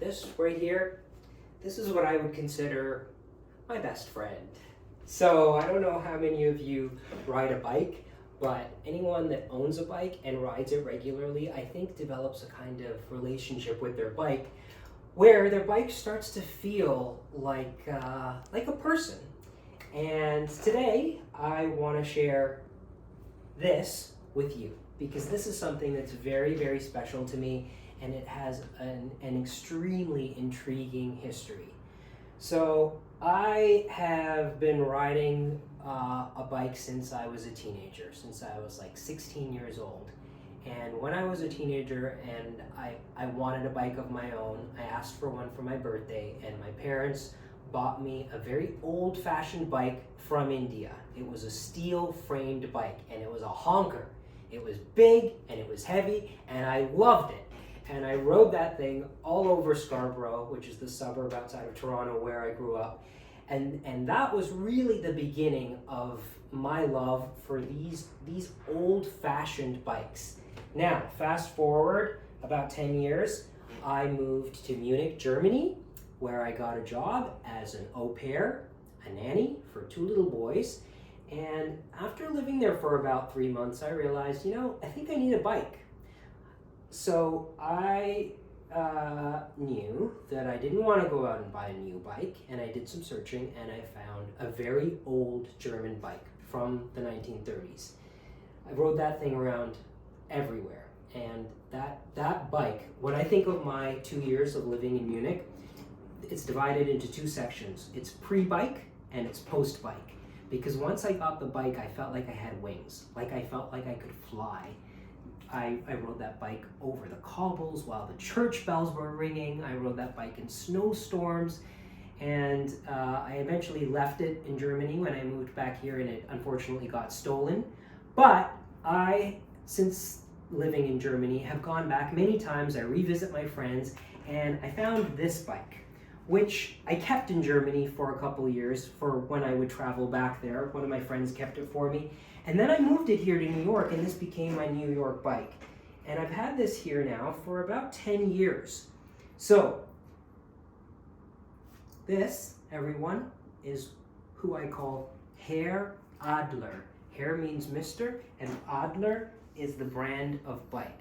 This right here, this is what I would consider my best friend. So I don't know how many of you ride a bike, but anyone that owns a bike and rides it regularly, I think develops a kind of relationship with their bike where their bike starts to feel like a person. And today I want to share this with you because this is something that's very, very special to me, and it has an extremely intriguing history. So I have been riding a bike since I was a teenager, since I was like 16 years old. And when I was a teenager and I wanted a bike of my own, I asked for one for my birthday, and my parents bought me a very old-fashioned bike from India. It was a steel-framed bike, and it was a honker. It was big, and it was heavy, and I loved it. And I rode that thing all over Scarborough, which is the suburb outside of Toronto where I grew up. And that was really the beginning of my love for these old-fashioned bikes. Now, fast forward about 10 years, I moved to Munich, Germany, where I got a job as an au pair, a nanny for 2 little boys. And after living there for about 3 months, I realized, I think I need a bike. So I knew that I didn't want to go out and buy a new bike, and I did some searching, and I found a very old German bike from the 1930s. I rode that thing around everywhere, and that bike, when I think of my 2 years of living in Munich, it's divided into 2 sections. It's pre-bike and it's post-bike, because once I got the bike, I felt like I had wings, like I felt like I could fly. I rode that bike over the cobbles while the church bells were ringing. I rode that bike in snowstorms, and I eventually left it in Germany when I moved back here, and it unfortunately got stolen. But I, since living in Germany, have gone back many times. I revisit my friends, and I found this bike, which I kept in Germany for a couple of years for when I would travel back there. One of my friends kept it for me. And then I moved it here to New York, and this became my New York bike. And I've had this here now for about 10 years. So, this, everyone, is who I call Herr Adler. Herr means Mr., and Adler is the brand of bike.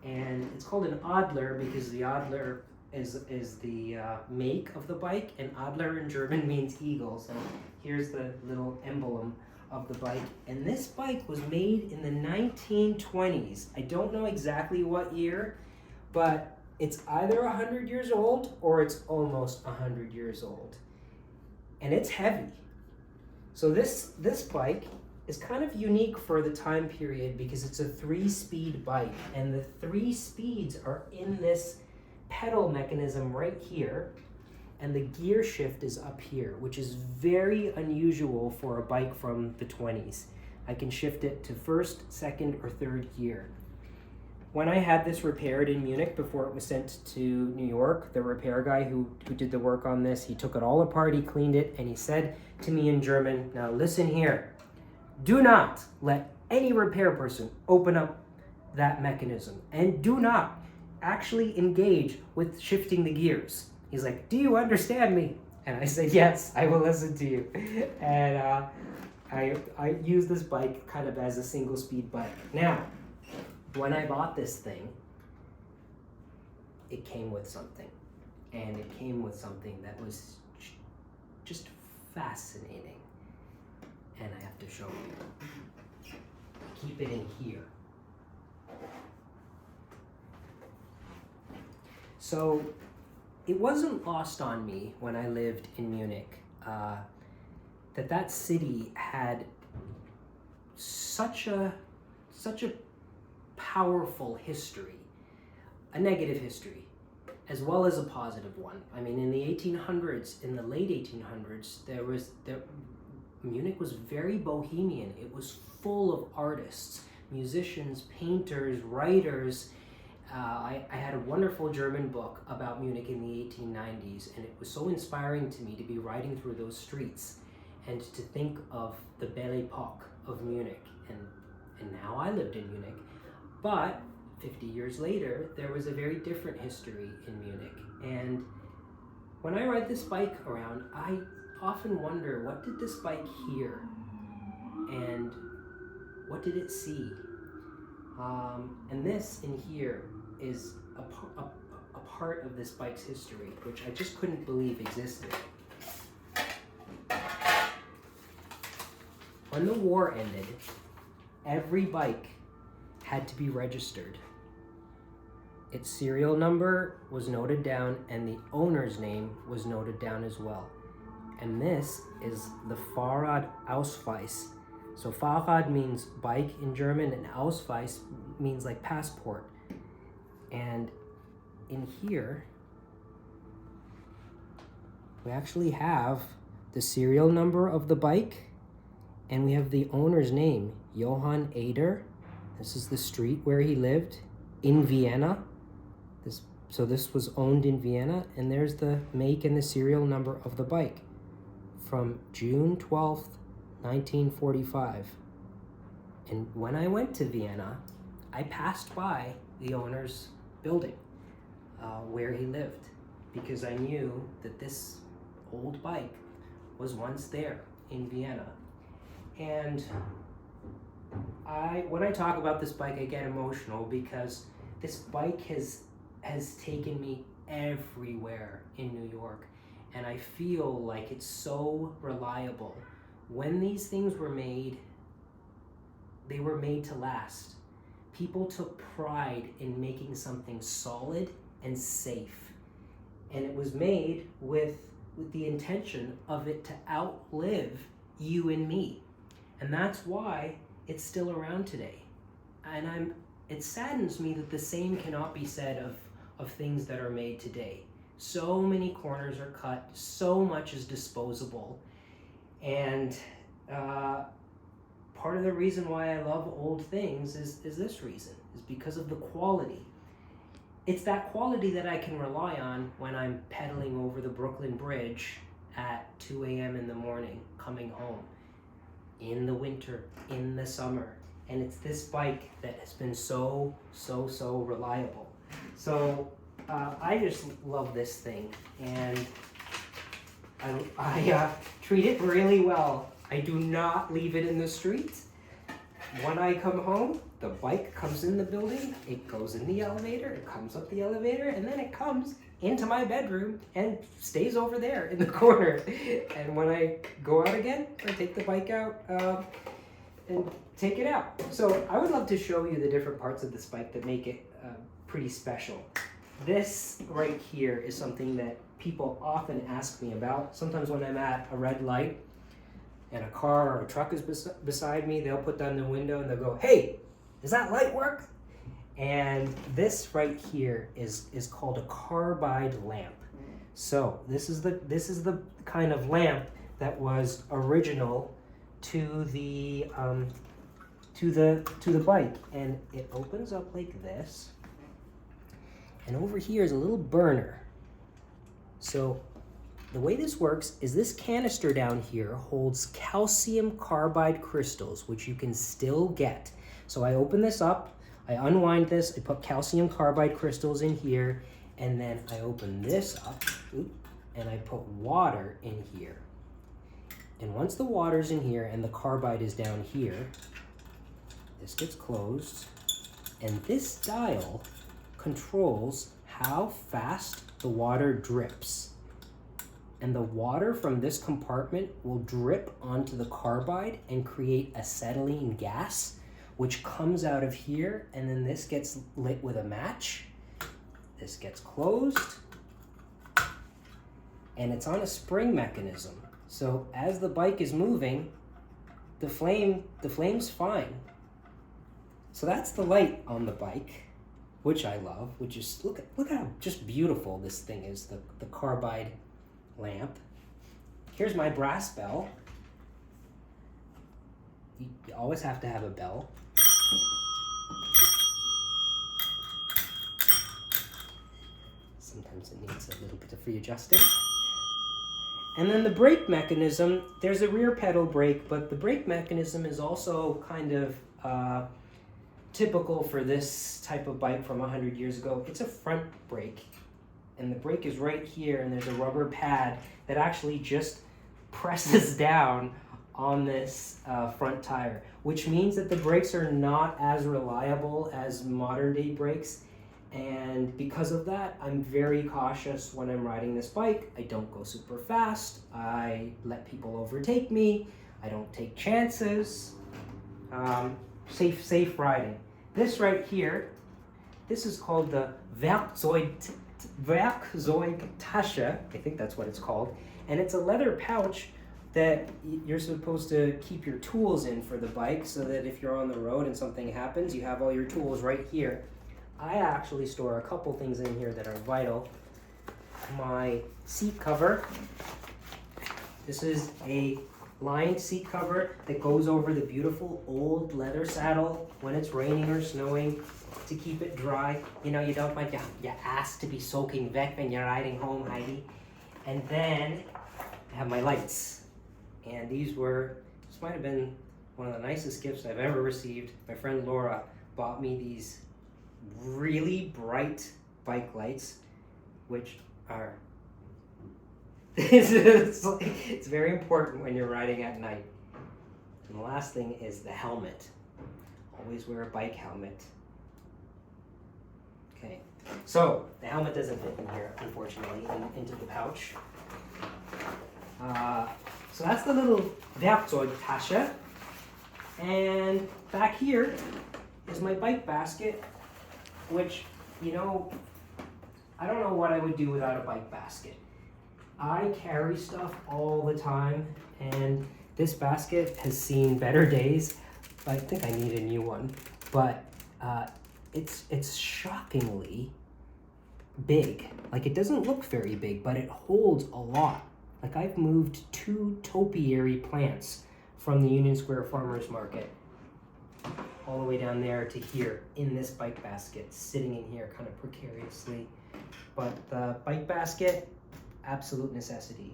And it's called an Adler because the Adler is the make of the bike, and Adler in German means eagle. So here's the little emblem of the bike. And this bike was made in the 1920s. I don't know exactly what year, but it's either 100 years old or it's almost 100 years old. And it's heavy. So this bike is kind of unique for the time period because it's a 3-speed bike, and the 3 speeds are in this pedal mechanism right here, and the gear shift is up here, which is very unusual for a bike from the 20s. I can shift it to 1st, 2nd, or 3rd gear. When I had this repaired in Munich before it was sent to New York, the repair guy who did the work on this, he took it all apart, he cleaned it, and he said to me in German, "Now listen here, do not let any repair person open up that mechanism, and do not actually engage with shifting the gears." He's like, "Do you understand me?" And I said, "Yes, I will listen to you." And I use this bike kind of as a single speed bike. Now, when I bought this thing, it came with something. And it came with something that was just fascinating. And I have to show you. Keep it in here. So it wasn't lost on me when I lived in Munich that city had such a powerful history, a negative history, as well as a positive one. I mean, in the 1800s, in the late 1800s, Munich was very bohemian. It was full of artists, musicians, painters, writers. I had a wonderful German book about Munich in the 1890s, and it was so inspiring to me to be riding through those streets and to think of the Belle Epoque of Munich. And now I lived in Munich. But 50 years later, there was a very different history in Munich. And when I ride this bike around, I often wonder, what did this bike hear? And what did it see? And this in here is a part of this bike's history, which I just couldn't believe existed. When the war ended, every bike had to be registered. Its serial number was noted down and the owner's name was noted down as well. And this is the Farad Ausweis. So Farad means bike in German and Ausweis means like passport. And in here, we actually have the serial number of the bike and we have the owner's name, Johann Adler. This is the street where he lived in Vienna. So this was owned in Vienna, and there's the make and the serial number of the bike from June 12th, 1945. And when I went to Vienna, I passed by the owner's building where he lived, because I knew that this old bike was once there in Vienna. And when I talk about this bike, I get emotional because this bike has taken me everywhere in New York, and I feel like it's so reliable. When these things were made, they were made to last. People took pride in making something solid and safe, and it was made with the intention of it to outlive you and me, and that's why it's still around today. And it saddens me that the same cannot be said of things that are made today. So many corners are cut, so much is disposable, and part of the reason why I love old things is this reason, is because of the quality. It's that quality that I can rely on when I'm pedaling over the Brooklyn Bridge at 2 a.m. in the morning, coming home, in the winter, in the summer. And it's this bike that has been so reliable. So I just love this thing, and I treat it really well. I do not leave it in the street. When I come home, the bike comes in the building, it goes in the elevator, it comes up the elevator, and then it comes into my bedroom and stays over there in the corner. And when I go out again, I take the bike out and take it out. So I would love to show you the different parts of this bike that make it pretty special. This right here is something that people often ask me about. Sometimes when I'm at a red light and a car or a truck is beside me, they'll put down the window and they'll go, "Hey, does that light work?" And this right here is called a carbide lamp. So this is the kind of lamp that was original to the bike, and it opens up like this. And over here is a little burner. So the way this works is this canister down here holds calcium carbide crystals, which you can still get. So I open this up, I unwind this, I put calcium carbide crystals in here, and then I open this up, and I put water in here. And once the water's in here and the carbide is down here, this gets closed, and this dial controls how fast the water drips. And the water from this compartment will drip onto the carbide and create acetylene gas, which comes out of here, and then this gets lit with a match. This gets closed, and it's on a spring mechanism. So as the bike is moving, the flame's fine. So that's the light on the bike, which I love, which is, look how just beautiful this thing is, the carbide lamp. Here's my brass bell. You always have to have a bell. Sometimes it needs a little bit of readjusting. And then the brake mechanism, there's a rear pedal brake, but the brake mechanism is also kind of typical for this type of bike from 100 years ago. It's a front brake, and the brake is right here, and there's a rubber pad that actually just presses down on this front tire, which means that the brakes are not as reliable as modern day brakes. And because of that, I'm very cautious when I'm riding this bike. I don't go super fast. I let people overtake me. I don't take chances. Safe riding. This right here, this is called the Werkzeugtasche. I think that's what it's called. And it's a leather pouch that you're supposed to keep your tools in for the bike, so that if you're on the road and something happens, you have all your tools right here. I actually store a couple things in here that are vital. My seat cover. This is a lined seat cover that goes over the beautiful old leather saddle when it's raining or snowing to keep it dry. You know, you don't want your ass to be soaking wet when you're riding home, Heidi. And then I have my lights. And this might have been one of the nicest gifts I've ever received. My friend Laura bought me these really bright bike lights, which are it's very important when you're riding at night. And the last thing is the helmet. Always wear a bike helmet. Okay, so the helmet doesn't fit in here, unfortunately, into the pouch. So that's the little Werkzeugtasche. And back here is my bike basket, which, you know, I don't know what I would do without a bike basket. I carry stuff all the time, and this basket has seen better days. I think I need a new one, but it's shockingly big. Like, it doesn't look very big, but it holds a lot. Like, I've moved 2 topiary plants from the Union Square Farmers Market all the way down there to here in this bike basket, sitting in here kind of precariously. But the bike basket, absolute necessity.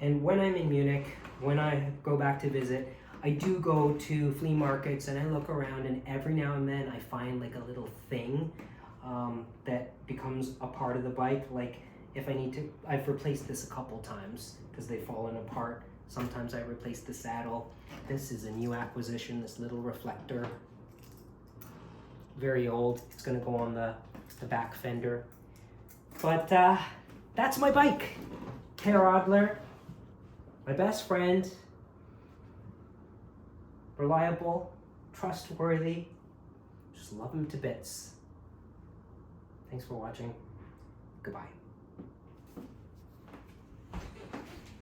And when I'm in Munich, when I go back to visit, I do go to flea markets and I look around, and every now and then I find like a little thing that becomes a part of the bike. Like, if I need to, I've replaced this a couple times because they've fallen apart. Sometimes I replace the saddle. This is a new acquisition, this little reflector. Very old. It's gonna go on the back fender. But that's my bike. Herr Adler, my best friend. Reliable, trustworthy. Just love him to bits. Thanks for watching. Goodbye.